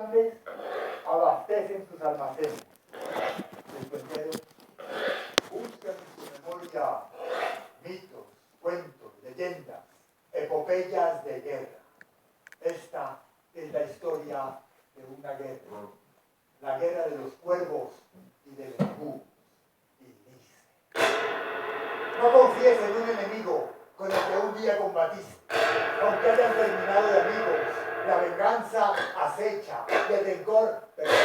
grandes abastecen sus almacenes. El cuentero busca en su memoria mitos, cuentos, leyendas, epopeyas de guerra. Esta es la historia de una guerra, la guerra de los cuervos y de los búhos. Y dice: no confíes en un enemigo con el que un día combatiste, aunque hayan terminado de amigos, la venganza acecha y el rencor persiste.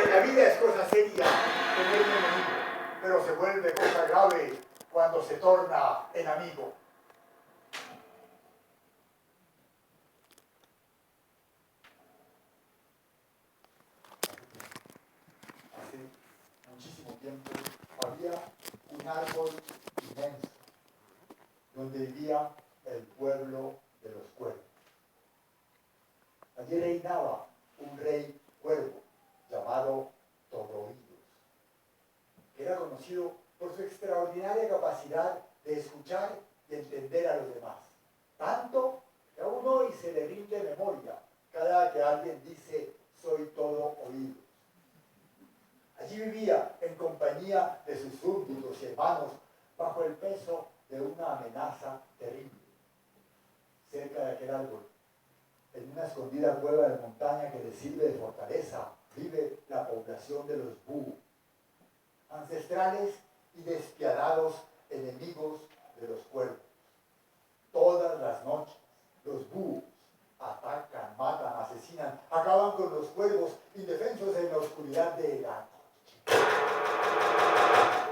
En la vida es cosa seria tener un enemigo, pero se vuelve cosa grave cuando se torna en amigo. Hace muchísimo tiempo había un árbol inmenso donde vivía el pueblo de los cuervos. Allí reinaba un rey cuervo llamado Todoridos, que era conocido por su extraordinaria capacidad de escuchar y entender a los demás, tanto que aún hoy se le rinde memoria cada que alguien dice soy todo oídos. Allí vivía en compañía de sus súbditos y hermanos bajo el peso de una amenaza terrible. Cerca de aquel árbol, en una escondida cueva de montaña que le sirve de fortaleza, vive la población de los búhos, ancestrales y despiadados enemigos de los cuervos. Todas las noches, los búhos atacan, matan, asesinan, acaban con los cuervos indefensos en la oscuridad de la noche.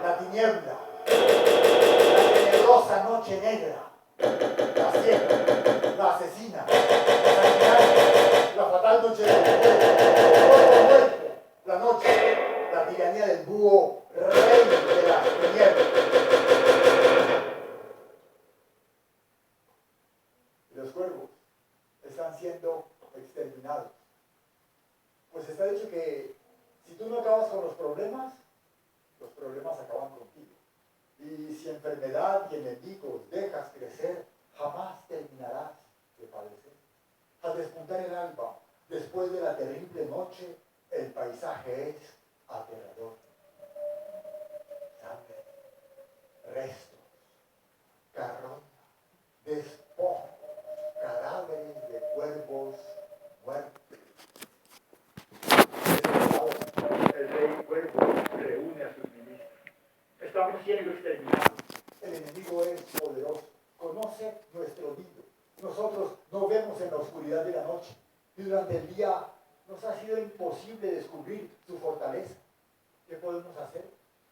La tiniebla, la tenebrosa noche negra, la ciega, la asesina, la sanguinaria, la fatal noche del cuervo muerto, la noche, la tiranía del búho, rey de las tinieblas. Y los cuervos están siendo exterminados. Pues está dicho que si tú no acabas con los problemas acaban contigo. Y si enfermedad y enemigos dejas crecer, jamás terminarás de padecer. Al despuntar el alba, después de la terrible noche, el paisaje es aterrador. Sangre, restos, carroña, despojos, cadáveres de cuervos muertos. El rey cuervo reúne a sus ministros. Estamos siendo exterminados. El enemigo es poderoso, conoce nuestro nido. Nosotros no vemos en la oscuridad de la noche y durante el día nos ha sido imposible descubrir su fortaleza. ¿Qué podemos hacer?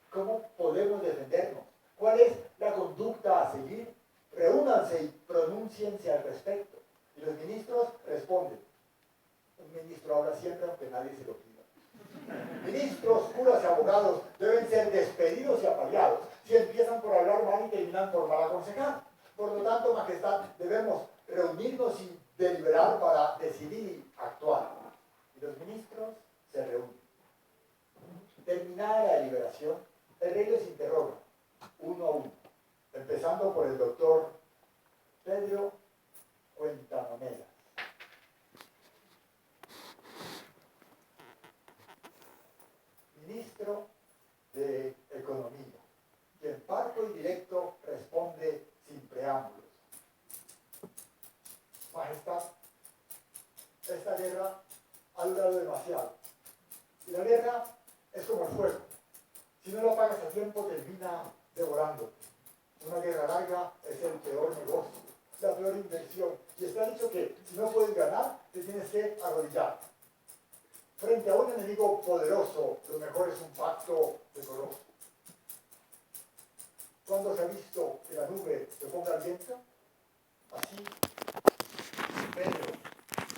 ¿Cómo podemos defendernos? ¿Cuál es la conducta a seguir? Reúnanse y pronúnciense al respecto. Y los ministros responden. Un ministro habla siempre aunque nadie se lo pida. Ministros, curas y abogados deben ser despedidos y apaleados si empiezan por hablar mal y terminan por mal aconsejar. Por lo tanto, Majestad, debemos reunirnos y deliberar para decidir y actuar. Y los ministros se reúnen. Terminada la deliberación, el rey les interroga, uno a uno, empezando por el doctor Pedro Cuentamonedas. Ministro de Economía, y en parco y directo responde sin preámbulos. Majestad, esta guerra ha durado demasiado. Y la guerra es como el fuego. Si no lo apagas a tiempo, termina devorándote. Una guerra larga es el peor negocio, la peor inversión. Y está dicho que si no puedes ganar, te tienes que arrodillar. Frente a un enemigo poderoso, lo mejor es un pacto decoroso. ¿Cuándo se ha visto que la nube se ponga al viento? Así, Pedro,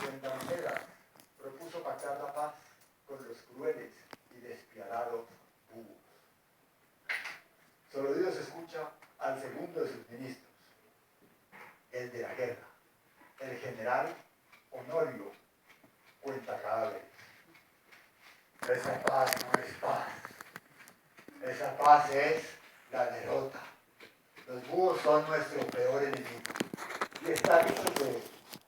en la manera, propuso pactar la paz con los crueles y despiadados búhos. Solo Dios escucha al segundo de sus ministros, el de la guerra, el general Honorio Cuentacadáveres. Esa paz no es paz. Esa paz es la derrota. Los búhos son nuestro peor enemigo. Y está dicho que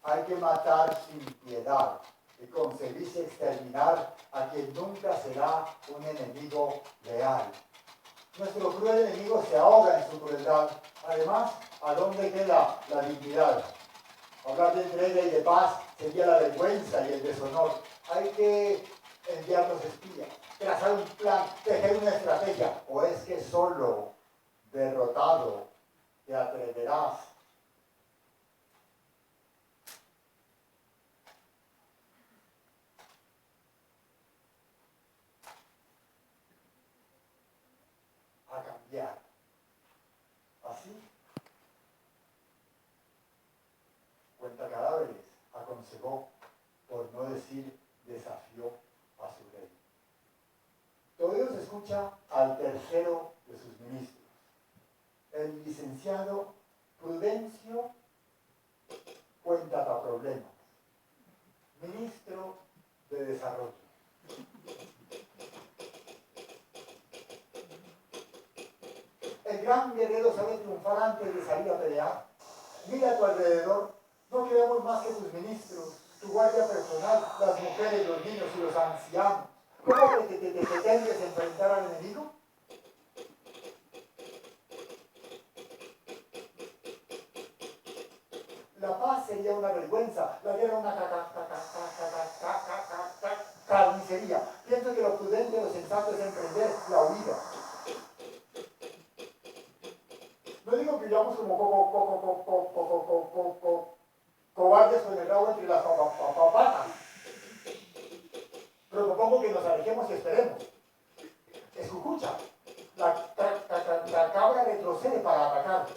Hay que matar sin piedad y conseguirse exterminar a quien nunca será un enemigo leal. Nuestro cruel enemigo se ahoga en su crueldad. Además, ¿a dónde queda la dignidad? Hablar de entrega y de paz sería la vergüenza y el deshonor. Hay que enviar los espías, trazar un plan, tejer una estrategia. ¿O es que solo derrotado te atreverás a cambiar? Así, Cuenta Cadáveres aconsejó, por no decir desafió a su rey. Todo Dios escucha al tercero de sus ministros, el licenciado Prudencio Cuentaproblemas, ministro de Desarrollo. El gran guerrero sabe triunfar antes de salir a pelear. Mira a tu alrededor, no queremos más que tus ministros, tu guardia personal, las mujeres, los niños y los ancianos. ¿Cómo que te pretendes enfrentar al enemigo? La paz sería una vergüenza, la guerra una carnicería. Pienso que lo prudente, lo sensato es emprender la huida. No digo que vivamos como cobardes con el rabo entre las patas, pero propongo que nos alejemos y esperemos. Escucha, la cabra retrocede para atacar,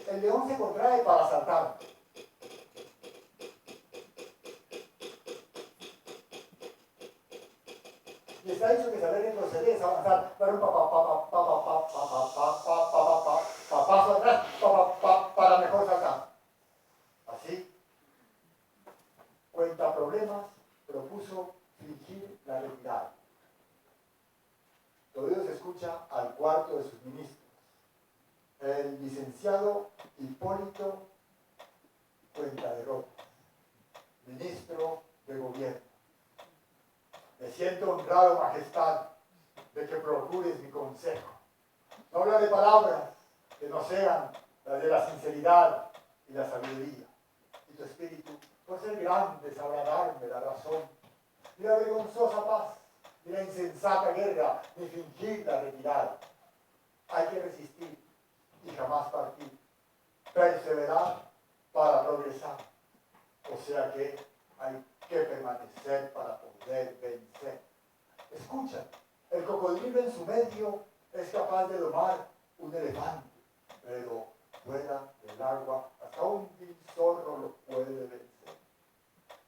el león se contrae para saltar. Y está dicho que saber retroceder es avanzar, dar un paso atrás para mejor saltar. Así, Cuentaproblemas propuso fingir la retirada. Todavía se escucha al cuarto de sus ministros, el licenciado Hipólito Cuentaderrotas, ministro de Gobierno. Me siento honrado, majestad, de que procures mi consejo. No habla de palabras que no sean las de la sinceridad y la sabiduría. Y tu espíritu, por ser grande, sabrá darme la razón. Ni la vergonzosa paz, ni la insensata guerra, ni fingir la retirada. Hay que resistir y jamás partir. Perseverar para progresar. O sea que hay que permanecer para poder vencer. Escucha, el cocodrilo en su medio es capaz de domar un elefante, pero fuera del agua hasta un vil zorro lo puede vencer.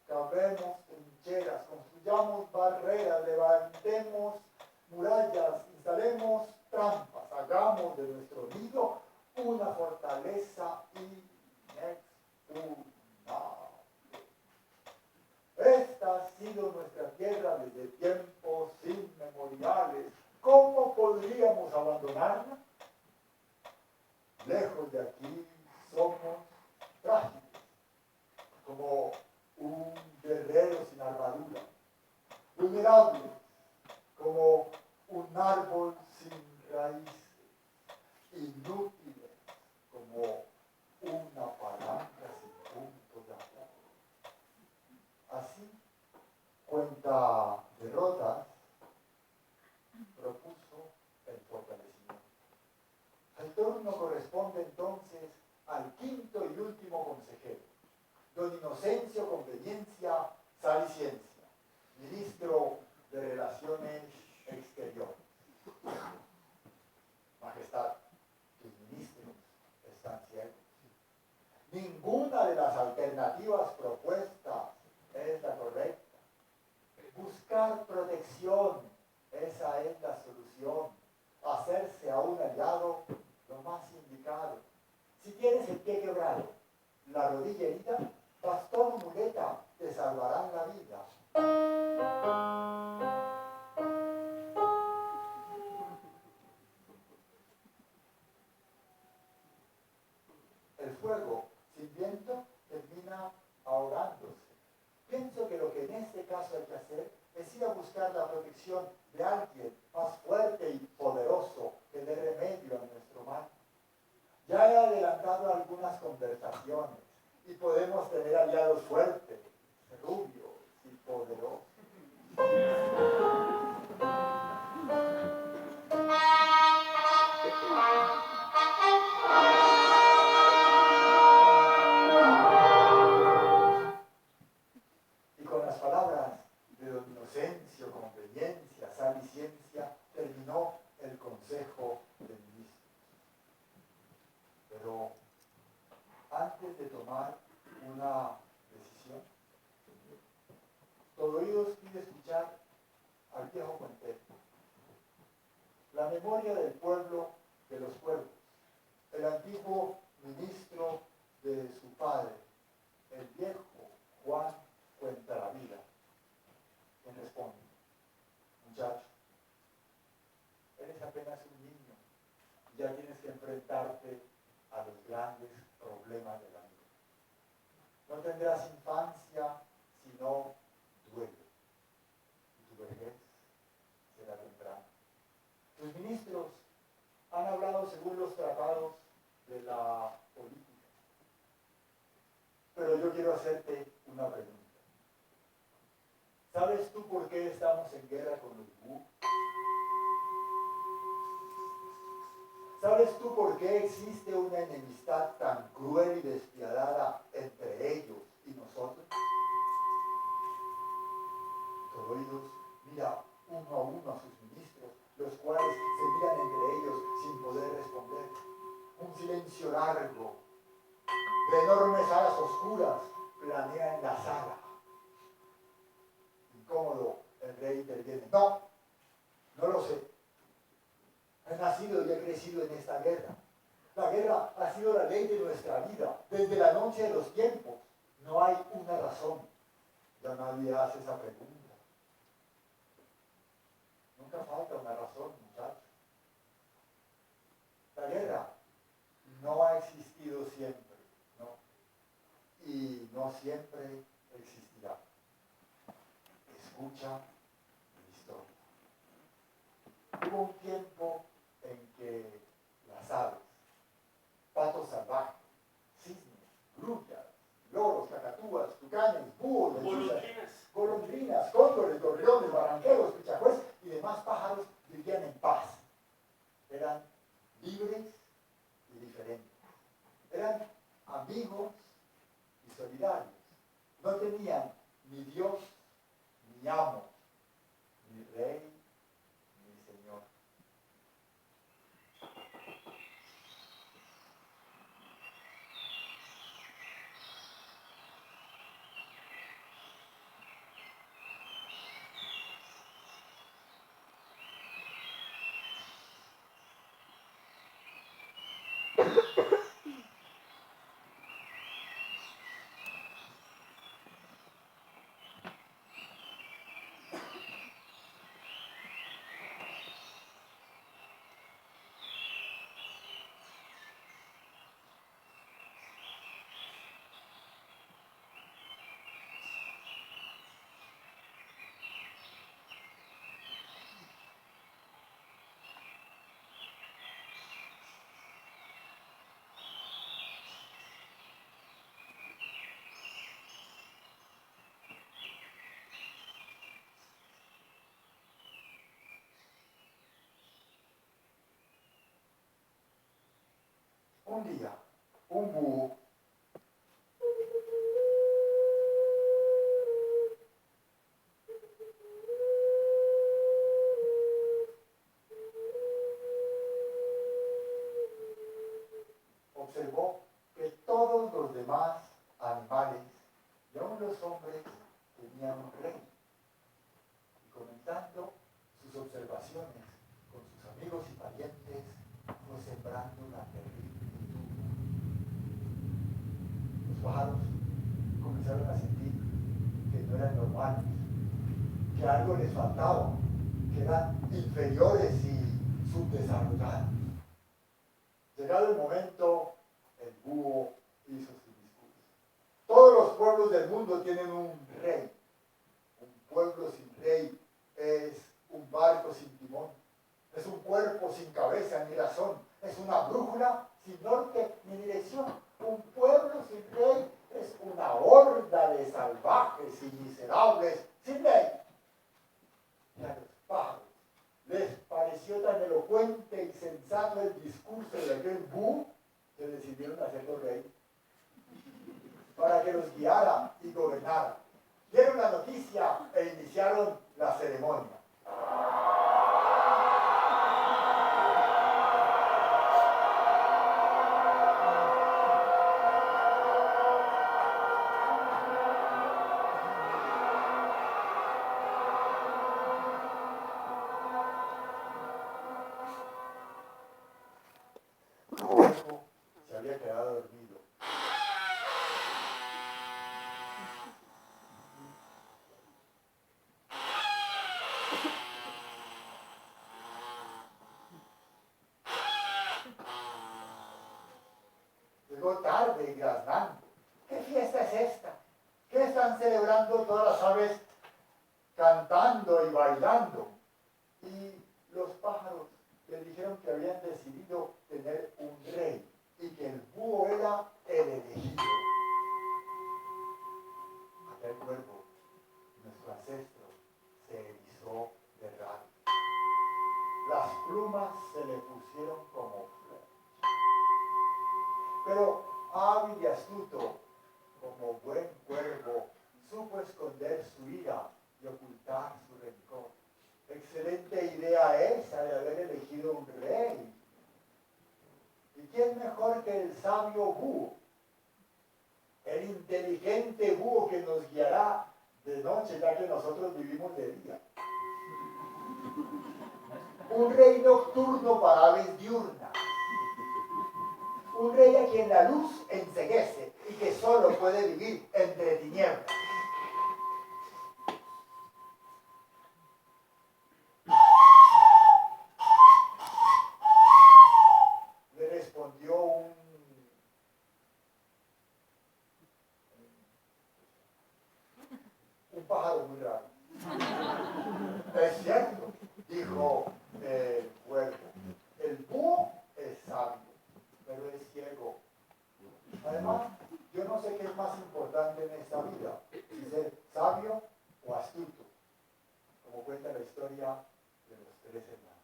Cavemos trincheras, construyamos barreras, levantemos murallas, instalemos trampas, hagamos de nuestro nido una fortaleza inexpugnable. Esta ha sido nuestra tierra desde tiempos inmemoriales. ¿Cómo podríamos abandonarla? Lejos de aquí somos frágiles, como un guerrero sin armadura, vulnerables, como un árbol sin raíces, inútiles, como una palanca sin punto de apoyo. Así, Cuentaderrotas propuso el fortalecimiento. El turno corresponde entonces al quinto y último consejero, don Inocencio Conveniencia Sal y Ciencia, ministro de Relaciones Exteriores. Majestad, tus ministros están ciegos. Ninguna de las alternativas propuestas es la correcta. Buscar protección, esa es la solución. Hacerse a un aliado, lo más indicado. Si tienes el pie quebrado, la rodilla herida, bastón o muleta te salvarán la vida. El fuego sin viento termina ahogándose. Pienso que lo que en este caso hay que hacer es ir a buscar la protección de alguien más fuerte y poderoso que dé remedio a nuestro mal. Ya he adelantado algunas conversaciones y podemos tener aliados fuertes, rubios y poderosos. Y con las palabras de don Inocencio, conveniencia, sal y ciencia, terminó el consejo del ministro. Pero antes de tomar una decisión, Todóidos pide escuchar al viejo cuentero, la memoria del pueblo de los pueblos, el antiguo ministro de su padre, el viejo Juan Fuentelavida, quien responde: muchacho, eres apenas un niño y ya tienes que enfrentarte a los grandes problemas de la vida. No tendrás infancia sino duelo, y tu vejez será temprana. Los ministros han hablado según los tratados de la política, pero yo quiero hacerte una pregunta. ¿Sabes tú por qué estamos en guerra con los búhos? ¿Sabes tú por qué existe una enemistad tan cruel y despiadada entre ellos y nosotros? Todóidos mira uno a uno a sus ministros, los cuales se miran entre ellos sin poder responder. Un silencio largo, de enormes alas oscuras, planea en la sala. Incómodo, el rey interviene. No, no lo sé. He nacido y he crecido en esta guerra. La guerra ha sido la ley de nuestra vida, desde la noche de los tiempos. No hay una razón. Ya nadie hace esa pregunta. Nunca falta una razón, muchachos. La guerra no ha existido siempre, ¿no? Y no siempre existirá. Escucha mi historia. Hubo un tiempo en que las aves, patos salvajes, cisnes, grullas, loros, cacatúas, tucanes, búhos, lechuzas, golondrinas, cóndores, gorriones, barranqueros, pichacués y demás pájaros vivían en paz. Eran libres y diferentes. Eran amigos y solidarios. No tenían ni Dios, ni amo, ni rey, ni señor. Un día, un búho observó que todos los demás animales y aún los hombres tenían un rey. Y comentando sus observaciones con sus amigos y parientes, fue sembrando una terrible duda. Los pájaros comenzaron a sentir que no eran normales, que algo les faltaba, que eran inferiores y subdesarrollados. Llegado el momento, el búho hizo su discurso. Todos los pueblos del mundo tienen un rey. Un pueblo sin rey es un barco sin timón. Es un cuerpo sin cabeza ni razón. Es una brújula sin norte ni dirección. Un pueblo sin rey es una horda de salvajes y miserables sin ley. Y a los pájaros les pareció tan elocuente y sensato el discurso de aquel búho que decidieron hacerlo rey para que los guiara y gobernara. Dieron la noticia e iniciaron la ceremonia. El cuerpo se había quedado dormido. Llegó tarde y graznando. ¿Qué fiesta es esta? ¿Qué están celebrando todas las aves cantando y bailando? Y los pájaros le dijeron que habían decidido tener un rey y que el búho era el elegido. Aquel cuerpo, nuestro ancestro, se erizó de rabia. Las plumas se le pusieron como flechas. Pero hábil y astuto, como buen cuervo, supo esconder su ira y ocultar su rencor. Excelente idea esa de haber elegido un rey. ¿Y quién mejor que el sabio búho? El inteligente búho que nos guiará de noche, ya que nosotros vivimos de día. Un rey nocturno para aves diurnas. Un rey a quien la luz enceguece y que solo puede vivir entre tinieblas. Le respondió un pájaro muy raro. Es cierto, dijo el cuervo. El búho es sabio, pero es ciego. Además, yo no sé qué es más importante en esta vida, si ser sabio o astuto, como cuenta la historia de los tres hermanos.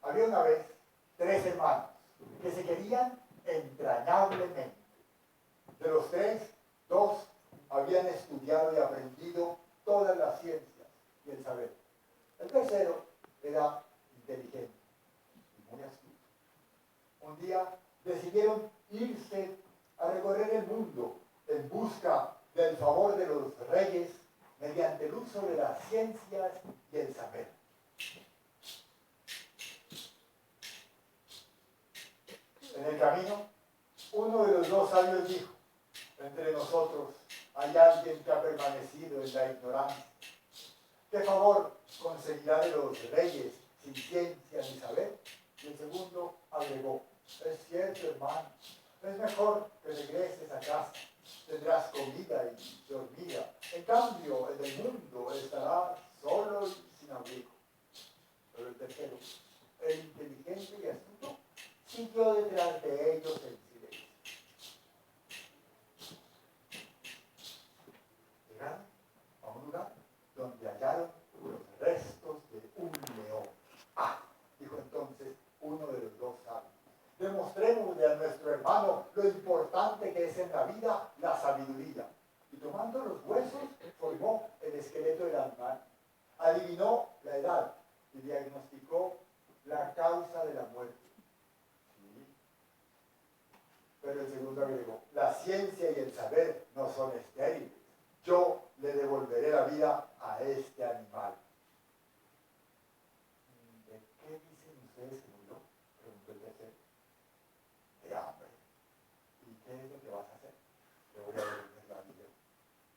Había una vez tres hermanos que se querían entrañablemente. De los tres, dos habían estudiado y aprendido todas las ciencias y el saber. El tercero era inteligente y muy astuto. Un día decidieron irse a recorrer el mundo en busca del favor de los reyes mediante el uso de las ciencias y el saber. En el camino, uno de los dos sabios dijo: entre nosotros hay alguien que ha permanecido en la ignorancia. ¿Qué favor conseguirá de los reyes sin ciencia ni saber? Y el segundo agregó: es cierto, hermano, es mejor que regreses a casa. Tendrás comida y dormida. En cambio, en el mundo estarás solo y sin abrigo. Pero el tercero, el inteligente y astuto, siguió detrás de ellos en silencio. Llegaron a un lugar donde hallaron los restos de un león. Ah, dijo entonces uno de los dos sabios, demostrémosle a nuestro hermano lo importante que es en la vida la sabiduría. Y tomando los huesos, formó el esqueleto del animal. Adivinó la edad y diagnosticó la causa de la muerte. Sí. Pero el segundo agregó: la ciencia y el saber no son estériles. Yo le devolveré la vida a este animal. ¿De qué dicen ustedes que murió?, preguntó el tercero. De hambre. ¿Y qué es lo que vas a hacer? Le voy a devolver la vida.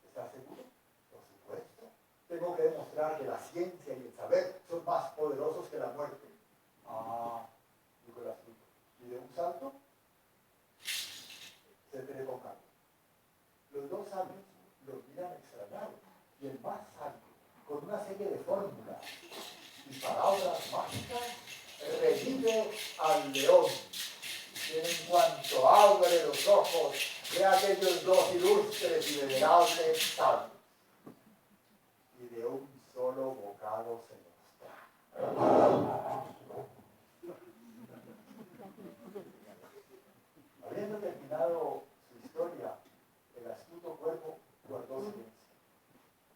¿Estás seguro? Por supuesto. Tengo que demostrar que la ciencia y el saber son más poderosos que la muerte. Ah, despliegue de fórmulas y palabras mágicas revive al león, que en cuanto abre los ojos ve a aquellos dos ilustres y venerables sabios, y de un solo bocado se los traga. Habiendo terminado su historia, el astuto cuervo guardó silencio.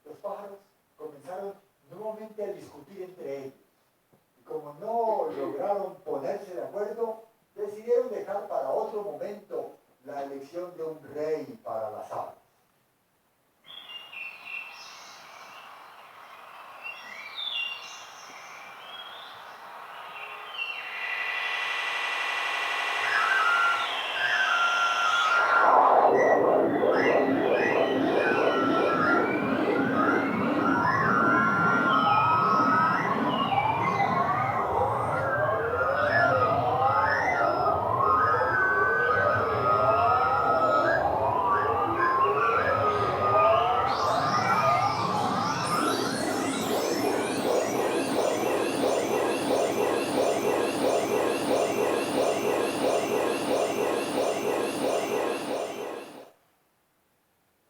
Los pájaros comenzaron nuevamente a discutir entre ellos, y como no lograron ponerse de acuerdo, decidieron dejar para otro momento la elección de un rey para las aves.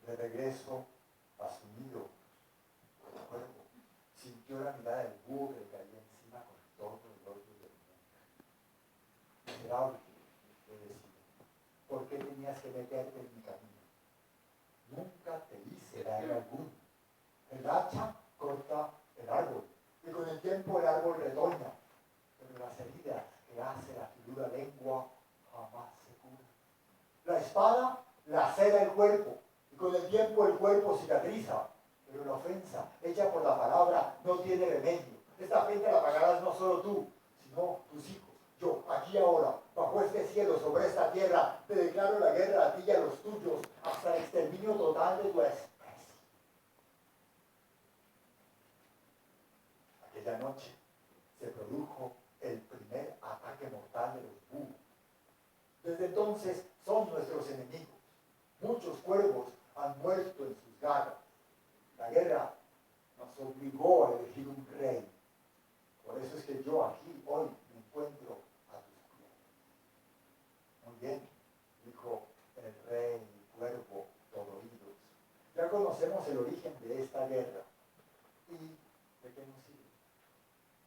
De regreso a su nido, el cuervo sintió la mirada del búho que le caía encima con todo el odio del mundo. Miserable, le decía, ¿por qué tenías que meterte en mi camino? Nunca te hice daño alguno. El hacha corta el árbol, y con el tiempo el árbol retoña, pero las heridas que hace la filuda lengua jamás se curan. La espada lacera el cuerpo, y con el tiempo el cuerpo cicatriza, pero la ofensa hecha por la palabra no tiene remedio. Esta ofensa la pagarás no solo tú, sino tus hijos. Yo, aquí ahora, bajo este cielo, sobre esta tierra, te declaro la guerra a ti y a los tuyos, hasta el exterminio total de tu especie. Aquella noche se produjo el primer ataque mortal de los búhos. Desde entonces son nuestros enemigos. Muchos cuervos han muerto en sus garras. La guerra nos obligó a elegir un rey. Por eso es que yo aquí hoy me encuentro a tus pies. Muy bien, dijo el rey cuervo todo oídos. Ya conocemos el origen de esta guerra. ¿Y de qué nos sirve?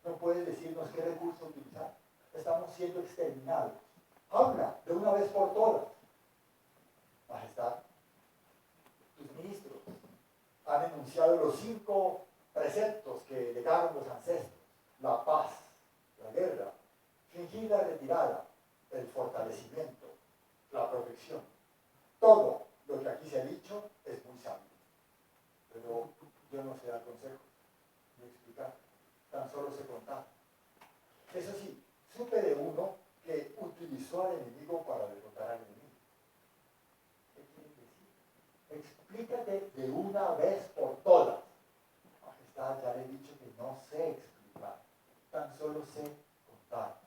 No puedes decirnos qué recurso utilizar. Estamos siendo exterminados. Habla de una vez por todas. Majestad, tus ministros han enunciado los 5 preceptos que legaron los ancestros: la paz, la guerra, fingir la retirada, el fortalecimiento, la protección. Todo lo que aquí se ha dicho es muy sabio, pero yo no sé dar consejos ni explicar, tan solo sé contar. Eso sí, supe de uno que utilizó al enemigo para derrotar al enemigo. ¿Qué quiere decir? Explícate de una vez por todas. Majestad, ya le he dicho que no sé explicar, tan solo sé contar.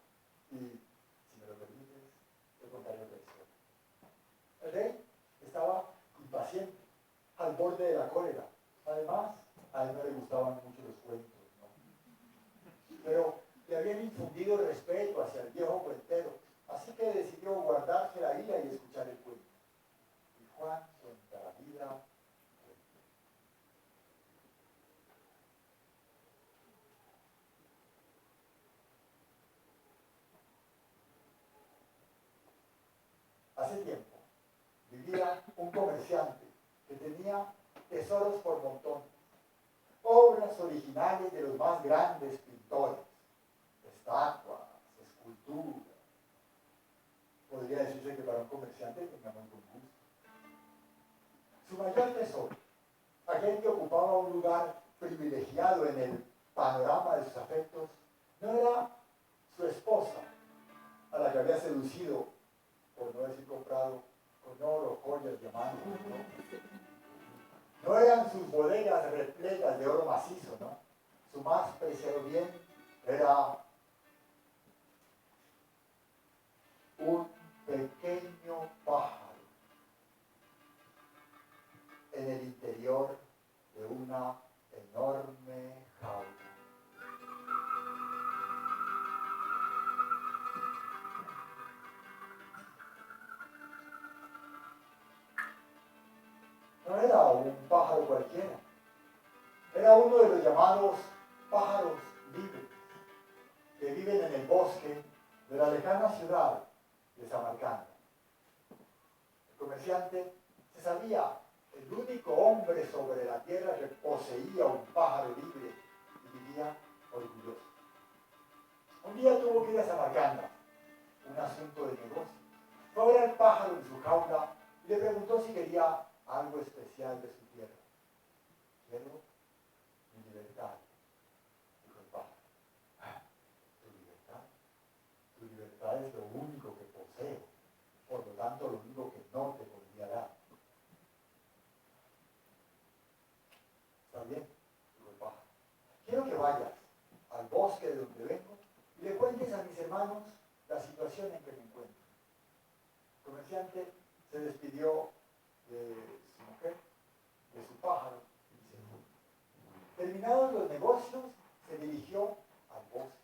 Y si me lo permites, te contaré otra historia. El rey estaba impaciente, al borde de la cólera. Además, a él no le gustaban mucho los cuentos, ¿no? Pero le habían infundido respeto hacia el viejo cuentero, así que decidió guardarse la ira y escuchar el cuento. Y Juan cuenta la vida. Hace tiempo vivía un comerciante que tenía tesoros por montones, obras originales de los más grandes pintores, estatuas, esculturas. Podría decirse que para un comerciante tenía muy buen gusto. Su mayor tesoro, aquel que ocupaba un lugar privilegiado en el panorama de sus afectos, no era su esposa, a la que había seducido, por no decir comprado, con oro, joyas, diamantes, ¿no? No eran sus bodegas repletas de oro macizo, ¿no? Su más preciado bien era un pequeño pájaro en el interior de una enorme jaula. cualquiera. Era uno de los llamados pájaros libres, que viven en el bosque de la lejana ciudad de Samarcanda. El comerciante se sabía el único hombre sobre la tierra que poseía un pájaro libre y vivía orgulloso. Un día tuvo que ir a Samarcanda, un asunto de negocio. Fue a ver al pájaro en su jaula y le preguntó si quería algo especial de su tierra. Quiero mi libertad, dijo el pájaro. Ah, ¿tu libertad? Tu libertad es lo único que poseo, por lo tanto lo único que no te podría dar. ¿Está bien? Dijo el pájaro. Quiero que vayas al bosque de donde vengo y le cuentes a mis hermanos la situación en que me encuentro. El comerciante se despidió de su mujer, de su pájaro, y se fue. Terminados los negocios, se dirigió al bosque.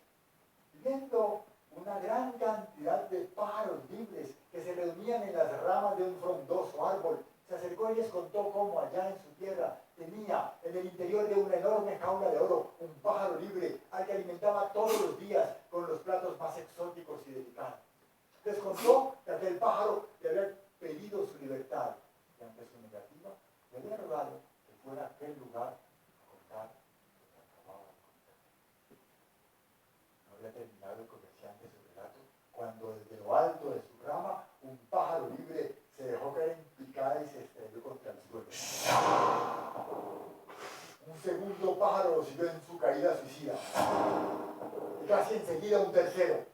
Viendo una gran cantidad de pájaros libres que se reunían en las ramas de un frondoso árbol, se acercó y les contó cómo allá en su tierra tenía en el interior de una enorme jaula de oro un pájaro libre al que alimentaba todos los días con los platos más exóticos y delicados. Les contó que aquel pájaro le había pedido su libertad y ante su negativa le había rogado que fuera a aquel lugar a contar lo que acababa de contar. No había terminado el comerciante su relato cuando desde lo alto de su rama un pájaro libre se dejó caer en picada y se estrelló contra el suelo. Un segundo pájaro lo siguió en su caída suicida. Y casi enseguida un tercero.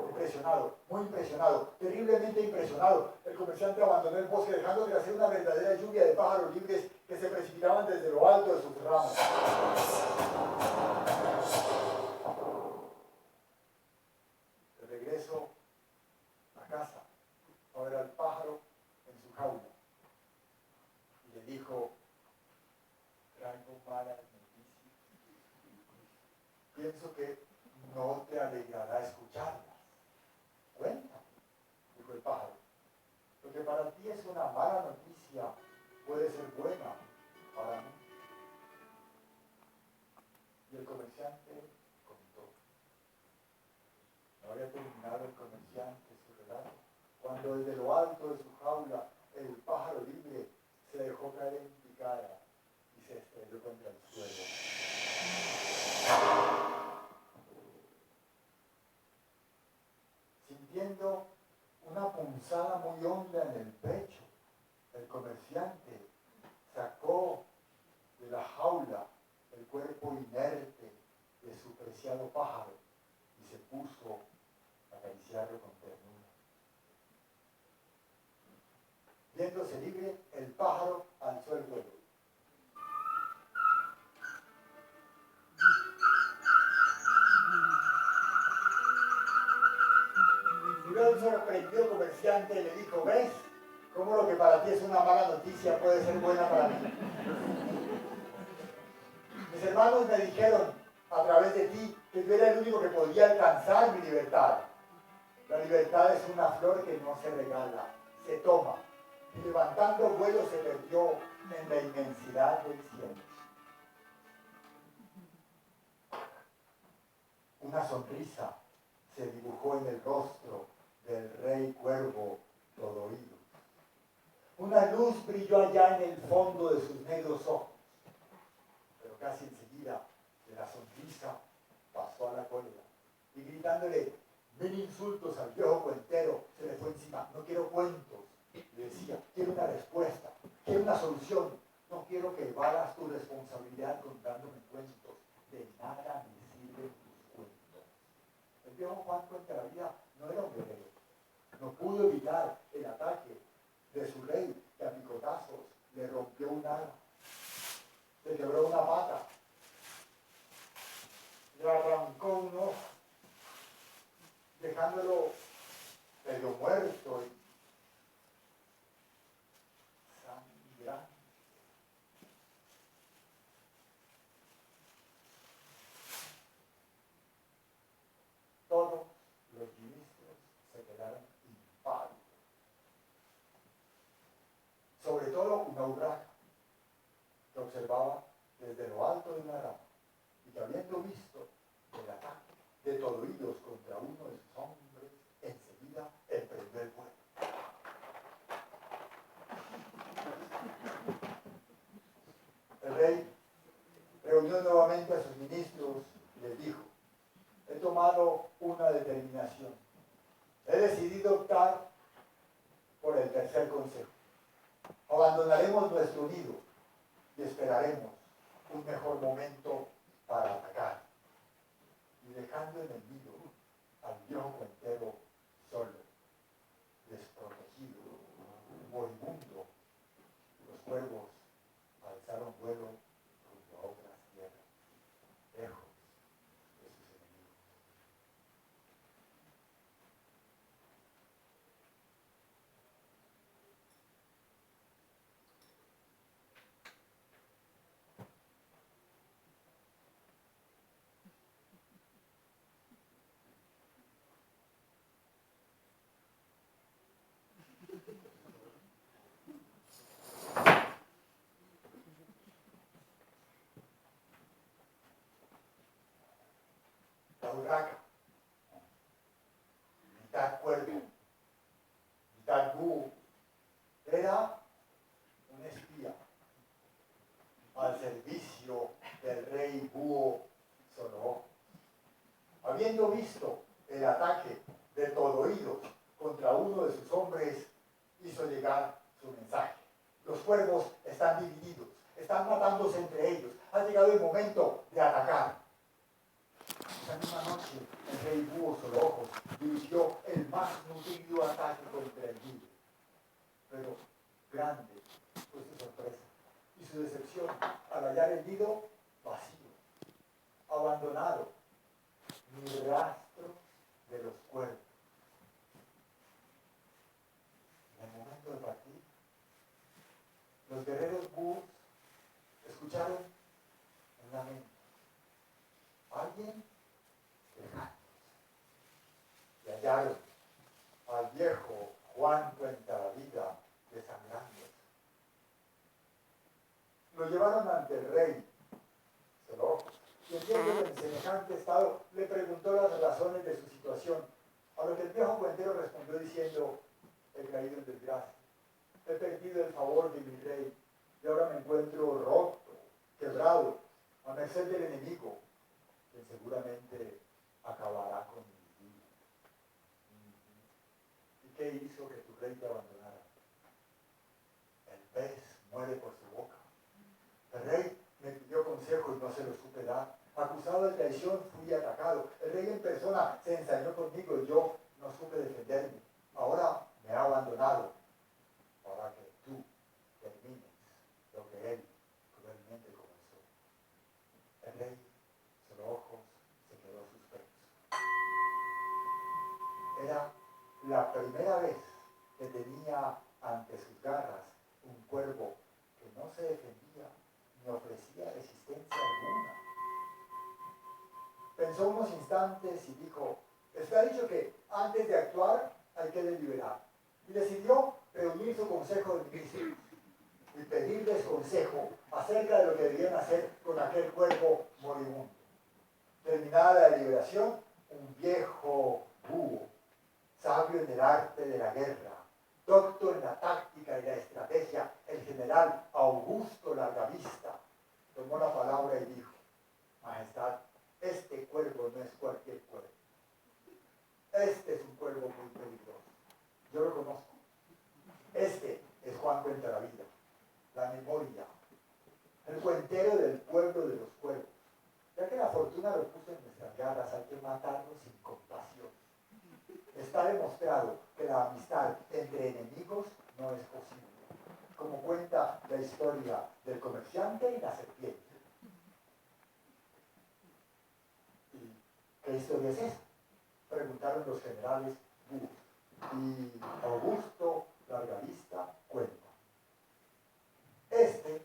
Impresionado, muy impresionado, terriblemente impresionado, el comerciante abandonó el bosque dejando de hacer una verdadera lluvia de pájaros libres que se precipitaban desde lo alto de sus ramas. De regreso a casa, a ver al pájaro en su jaula y le dijo: traigo malas noticias. Pienso que no te alegrará escucharlas. Cuenta, dijo el pájaro. Lo que para ti es una mala noticia puede ser buena para mí. Y el comerciante contó. No había terminado el comerciante su relato cuando desde lo alto de su jaula el pájaro libre se dejó caer en picada y se estrelló contra el suelo. Sintiendo una punzada muy honda en el pecho, el comerciante sacó de la jaula el cuerpo inerte de su preciado pájaro y se puso a acariciarlo con ternura. Viéndose libre, el pájaro alzó el vuelo. Miró el sorprendido comerciante y le dijo: ¿ves cómo lo que para ti es una mala noticia puede ser buena para mí? Mis hermanos me dijeron a través de ti que yo era el único que podía alcanzar mi libertad. La libertad es una flor que no se regala, se toma. Y levantando vuelo se perdió en la inmensidad del cielo. Una sonrisa se dibujó en el rostro del rey cuervo todo oído. Una luz brilló allá en el fondo de sus negros ojos, pero casi enseguida de la sonrisa pasó a la cólera y gritándole 1000 insultos al viejo cuentero se le fue encima. No quiero cuentos, le decía, quiero una respuesta, quiero una solución. No quiero que evadas tu responsabilidad contándome cuentos, de nada me sirven tus cuentos. El viejo Juan Cuentalavida no era un guerrero, no pudo evitar el ataque de su rey, que a picotazos le rompió un ala, le quebró una pata, le arrancó un ojo, dejándolo medio muerto y sangrando. Todos los ministros se quedaron impávidos. Sobre todo una urraca, He decidido optar por el tercer consejo. Abandonaremos nuestro nido y esperaremos un mejor momento para atacar. Y dejando en el nido al viejo cuentero solo, desprotegido, moribundo, los cuervos alzaron vuelo junto a otras tierras, lejos de sus enemigos. La urraca, mitad cuervo, mitad búho, era un espía al servicio del rey búho Soloó. Habiendo visto el ataque de Todoídos contra uno de sus hombres, hizo llegar su mensaje. Los cuervos están divididos, están matándose entre ellos. Ha llegado el momento de atacar. Esa misma noche, el rey búho Soloó dirigió el más nutrido ataque contra el nido. Pero grande fue su sorpresa y su decepción al hallar el nido vacío, abandonado, ni rastro de los cuervos. En el momento de partir, los guerreros búhos escucharon un lamento. Alguien lejano. Y hallaron al viejo Juan Cuentavida desangrándose. Lo llevaron ante el rey Soloó, y viéndolo en semejante estado, le preguntó las razones de su situación, a lo que el viejo cuentero respondió diciendo: he caído en desgracia, he perdido el favor de mi rey, y ahora me encuentro roto, quebrado, a merced del enemigo, que seguramente acabará con mi vida. ¿Y qué hizo que tu rey te abandonara? El pez muere por su boca. El rey me pidió consejo y no se lo supe dar. Acusado de traición, fui atacado. El rey en persona se ensañó conmigo y yo no supe defenderme. Ahora me ha abandonado para que tú termines lo que él cruelmente comenzó. El rey, solo ojos, se quedó suspenso. Era la primera vez que tenía ante sus garras un cuervo que no se defendía ni ofrecía resistencia alguna. Pensó unos instantes y dijo: está dicho que antes de actuar hay que deliberar. Y decidió reunir su consejo de ministros y pedirles consejo acerca de lo que debían hacer con aquel cuerpo moribundo. Terminada la deliberación, un viejo búho, sabio en el arte de la guerra, docto en la táctica y la estrategia, el general Augusto Largavista, tomó la palabra y dijo: Majestad, este cuervo no es cualquier cuervo. Este es un cuervo muy peligroso. Yo lo conozco. Este es Juan Cuentavida, la memoria, el cuentero del pueblo de los cuervos. Ya que la fortuna lo puso en nuestras garras, hay que matarlo sin compasión. Está demostrado que la amistad entre enemigos no es posible, como cuenta la historia del comerciante y la serpiente. ¿Y qué historia es esa? Preguntaron los generales búhos. Y Augusto Largavista cuenta. Este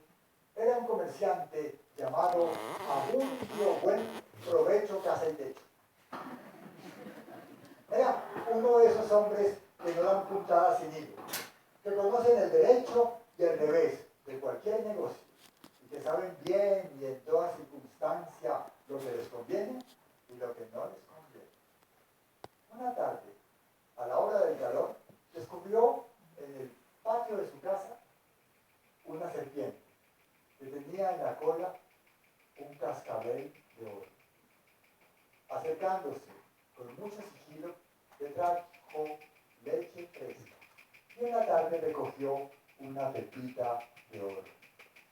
era un comerciante llamado Abundio Buen Provecho Casa y Techo. Era uno de esos hombres que no dan puntadas sin hilo, que conocen el derecho y el revés de cualquier negocio y que saben bien y en toda circunstancia lo que les conviene y lo que no les conviene. Una tarde, a la hora del calor, descubrió en el patio de su casa una serpiente que tenía en la cola un cascabel de oro. Acercándose con mucho sigilo, le trajo leche fresca. Y en la tarde recogió una pepita de oro.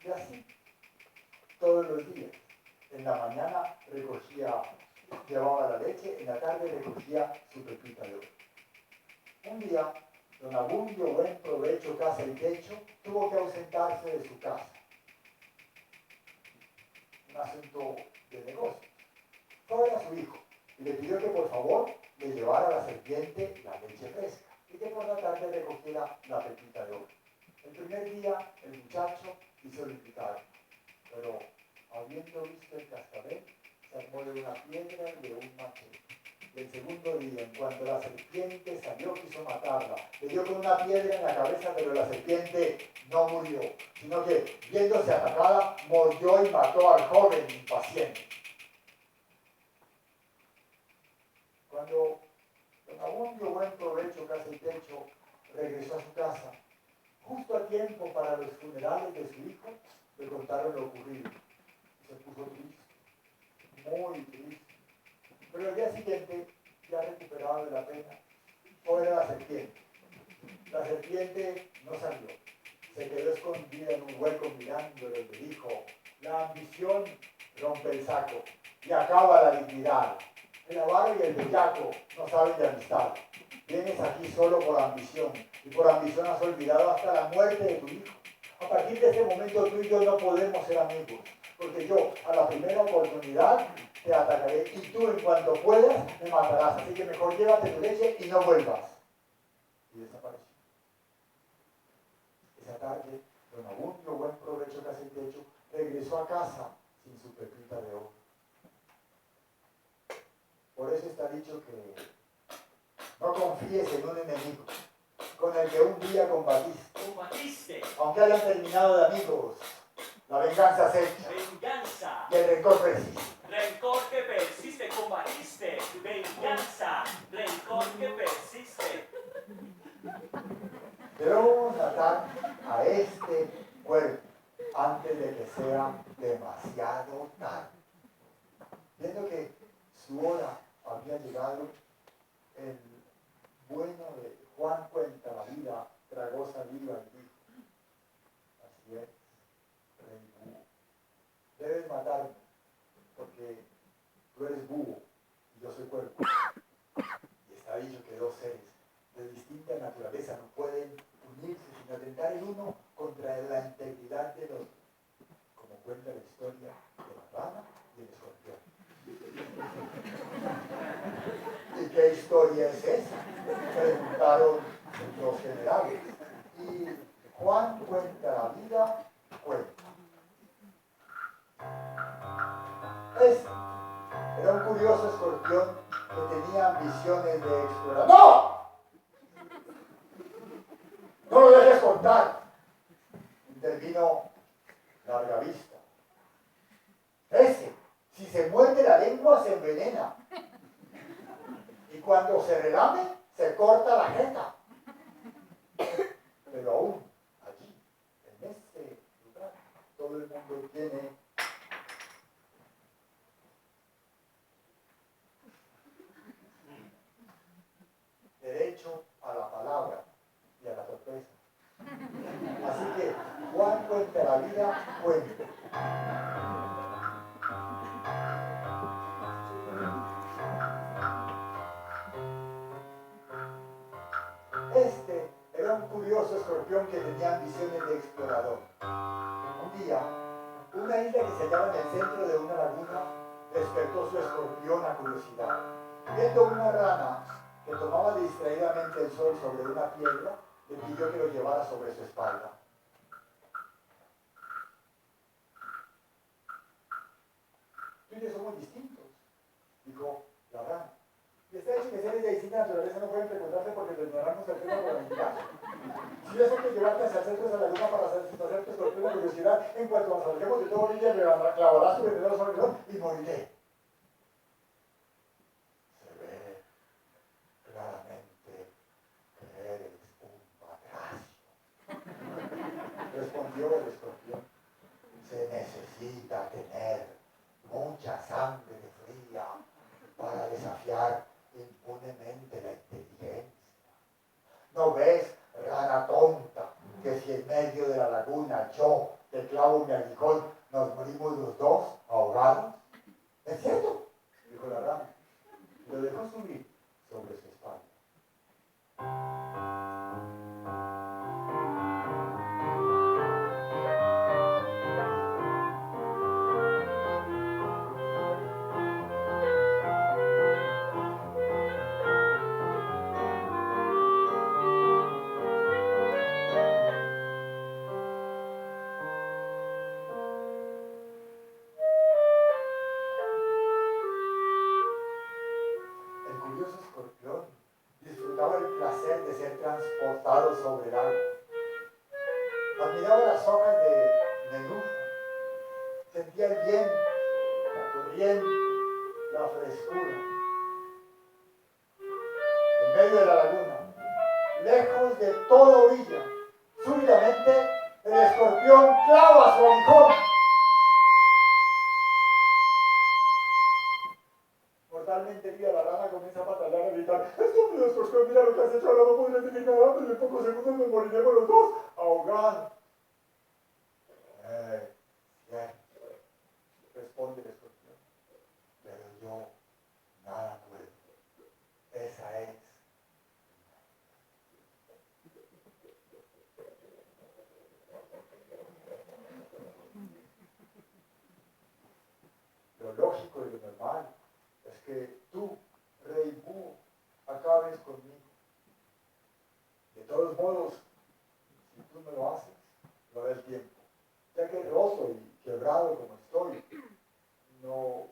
Y así, todos los días. En la mañana llevaba la leche, en la tarde recogía su pepita de oro. Un día, don Abundio, buen provecho, casa y techo, tuvo que ausentarse de su casa. Un asunto de negocio. Fue a ver a su hijo y le pidió que por favor le llevara a la serpiente la leche fresca y que por la tarde recogiera la pepita de oro. El primer día el muchacho hizo lo indicado, pero habiendo visto el cascabel, se armó de una piedra y de un machete. Y el segundo día, en cuanto la serpiente salió, quiso matarla. Le dio con una piedra en la cabeza, pero la serpiente no murió, sino que, viéndose atacada, mordió y mató al joven impaciente. Cuando don Abundio, buen provecho, casa y techo, regresó a su casa, justo a tiempo para los funerales de su hijo, le contaron lo ocurrido. Y se puso triste, muy triste. Pero al día siguiente, ya recuperado de la pena, fue a la serpiente. La serpiente no salió, se quedó escondida en un hueco mirándolo y le dijo: la ambición rompe el saco y acaba la dignidad. El avaro y el bellaco no saben de amistad. Vienes aquí solo por ambición y por ambición has olvidado hasta la muerte de tu hijo. A partir de este momento tú y yo no podemos ser amigos, porque yo a la primera oportunidad te atacaré y tú en cuanto puedas me matarás. Así que mejor llévate tu leche y no vuelvas. Y desapareció. Esa tarde, don Abundio, buen provecho, casa y techo, regresó a casa sin su pepita de oro. Por eso está dicho que no confíes en un enemigo con el que un día combatiste. Aunque hayan terminado de amigos, la venganza acecha. Venganza. Y el rencor persiste. Rencor que persiste, combatiste. Venganza. Rencor que persiste. Debemos matar a este cuerpo antes de que sea demasiado tarde. Viendo que su hora había llegado, el bueno de Juan cuenta la vida, tragó saliva y dijo: así es, rey búho, debes matarme, porque tú eres búho y yo soy cuerpo. Y está dicho que dos seres de distinta naturaleza no pueden unirse sin atentar el uno contra la integridad del otro, como cuenta la historia de la rana y el escorpión. ¿Y qué historia es esa?, preguntaron los generales. Y Juan cuenta la vida, cuenta. Este era un curioso escorpión que tenía ambiciones de explorar. ¡No! ¡No lo dejes contar! Intervino Larga Vista. Ese, si se muerde la lengua, se envenena. Y cuando se relame, se corta la jeta. Pero aún allí, en este lugar, todo el mundo tiene derecho a la palabra y a la sorpresa. Así que Juan cuenta la vida, cuenta. Este era un curioso escorpión que tenía ambiciones de explorador. Un día, una isla que se hallaba en el centro de una laguna despertó su escorpiona curiosidad. Viendo una rana que tomaba distraídamente el sol sobre una piedra, le pidió que lo llevara sobre su espalda. Tú y yo somos distintos, dijo la rana. Y está hecho que seres de distinta naturaleza no pueden preguntarse porque te ignoramos el tema por la mitad. Si yo sé que llevarte hacia el centro de la laguna para satisfacer tu escorpión curiosidad, en cuanto nos salgamos de todo orilla, me clavarás sobre el sol y moriré. Se ve claramente que eres un patracio, respondió el escorpión. Se necesita tener mucha sangre fría para desafiar impunemente la inteligencia. ¿No ves, rana tonta, que si en medio de la laguna yo te clavo mi aguijón, nos morimos los dos ahogados? ¿Es cierto?, dijo la rana, y lo dejó subir sobre su espalda. El curioso escorpión disfrutaba el placer de ser transportado sobre el agua. Admiraba las hojas de nenufa, sentía el viento, la corriente, la frescura. En medio de la laguna, lejos de toda orilla, súbitamente el escorpión clava su aguijón. Mortalmente herida, la rana comienza a patalear, a gritar: ¡estúpido escorpión, mira lo que has hecho! Ahora no podré seguir nadando y en pocos segundos nos moriremos los dos ahogados. Cierto, responde el escorpión, pero yo nada puedo. Esa es. Lo lógico y lo normal es que tú, rey búho, acabes conmigo. De todos modos, si tú no lo haces, lo hará el tiempo. Ya que roto y quebrado como estoy, no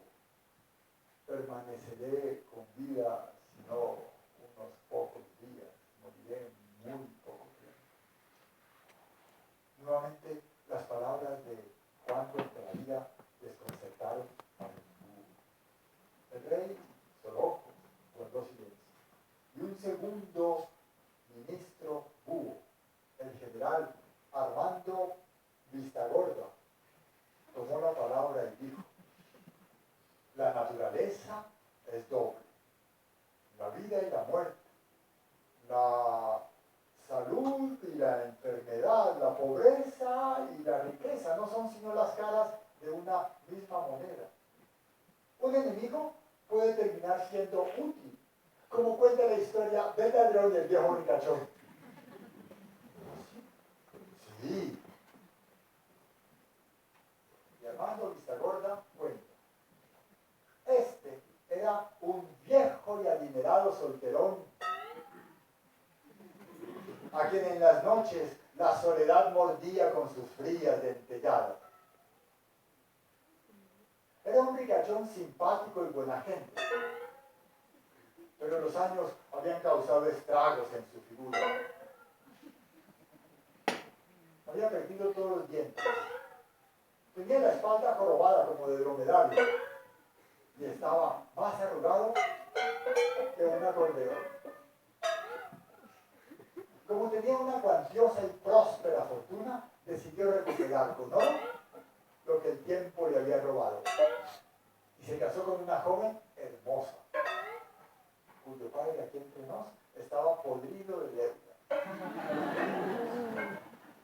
permaneceré con vida sino unos pocos días. Moriré en muy poco tiempo. Nuevamente, las palabras de Juan Contraría desconcertaron a el búho. El rey, solo guardó silencio. Y un segundo ministro búho, el general Armando Vistagorda, tomó la palabra y dijo: la naturaleza es doble. La vida y la muerte, la salud y la enfermedad, la pobreza y la riqueza no son sino las caras de una misma moneda. Un enemigo puede terminar siendo útil, como cuenta la historia del ladrón y el viejo ricachón. Sí. Y Armando Vistagorda cuenta: este era un viejo y adinerado solterón, a quien en las noches la soledad mordía con sus frías dentelladas. Era un ricachón simpático y buena gente, pero los años habían causado estragos en su figura. Había perdido todos los dientes. Tenía la espalda jorobada como de dromedario y estaba más arrugado que un acordeón. Como tenía una cuantiosa y próspera fortuna, decidió recuperar con oro lo que el tiempo le había robado. Y se casó con una joven hermosa, cuyo padre, aquí entre nos, estaba podrido de deuda.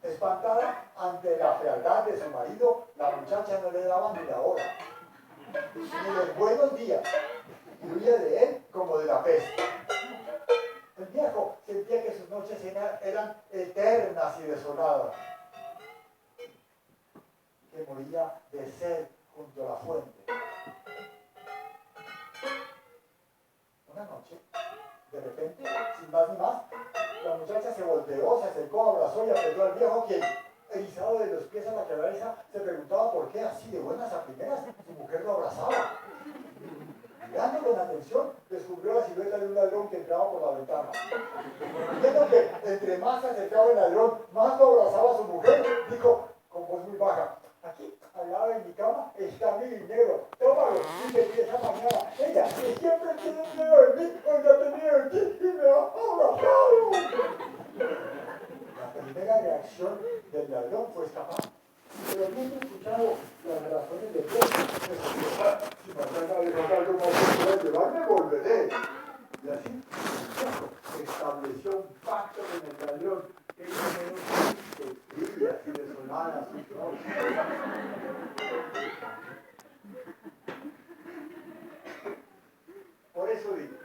Espantada ante la fealdad de su marido, la muchacha no le daba ni la hora, ni los buenos días, y huía de él como de la peste. El viejo sentía que sus noches eran eternas y desoladas, que moría de sed junto a la fuente. Una noche, de repente, sin más ni más, la muchacha se volteó, se acercó, abrazó y apretó al viejo, quien, erizado de los pies a la cabeza, se preguntaba por qué así de buenas a primeras su mujer lo abrazaba. Mirando con atención, descubrió la silueta de un ladrón que entraba por la ventana. Viendo que entre más se acercaba el ladrón, más lo abrazaba a su mujer, dijo con voz muy baja: aquí, al lado de mi cama, está mi dinero. Tómalo y te pides mañana. Ella, que siempre tiene miedo de mí, porque ha tenido de ti y me ha abrazado. La primera reacción del ladrón fue escapar. Pero habiendo escuchado las razones de Dios, si mañana le pasa algo más que llevarme, volveré. Y así, el viejo estableció estableció un pacto con el ladrón que hizo menos frías y desoladas sus noches. Por eso digo,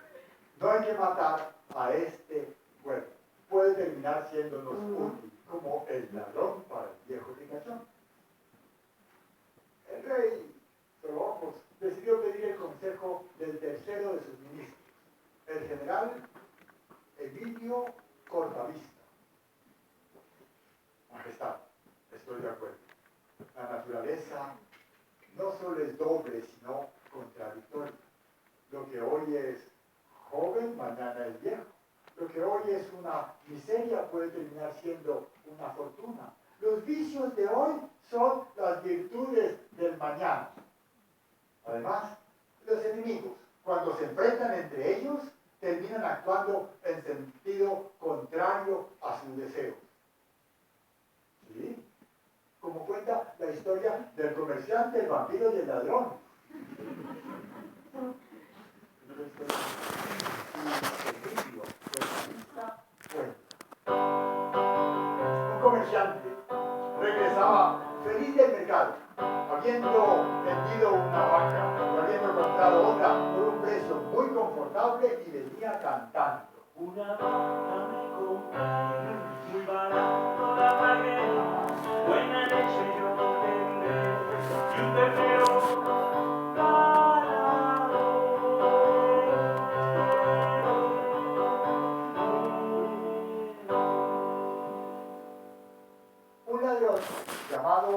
no hay que matar a este cuerpo. Puede terminar siéndonos útil, como el ladrón para el viejo ricachón. El rey Soloocos decidió pedir el consejo del tercero de sus ministros, el general Emilio Cortavista. Majestad, estoy de acuerdo. La naturaleza no solo es doble, sino contradictoria. Lo que hoy es joven, mañana es viejo. Lo que hoy es una miseria puede terminar siendo una fortuna. Los vicios de hoy son las virtudes del mañana. Además, los enemigos, cuando se enfrentan entre ellos, terminan actuando en sentido contrario a sus deseos. ¿Sí? Como cuenta la historia del comerciante, el vampiro y el ladrón. Un comerciante regresaba feliz del mercado, habiendo vendido una vaca y habiendo comprado otra por un precio muy confortable y venía cantando. Una vaca me compré, muy barato la pagué, buena leche yo tendré, y un ternero para Un ladrón llamado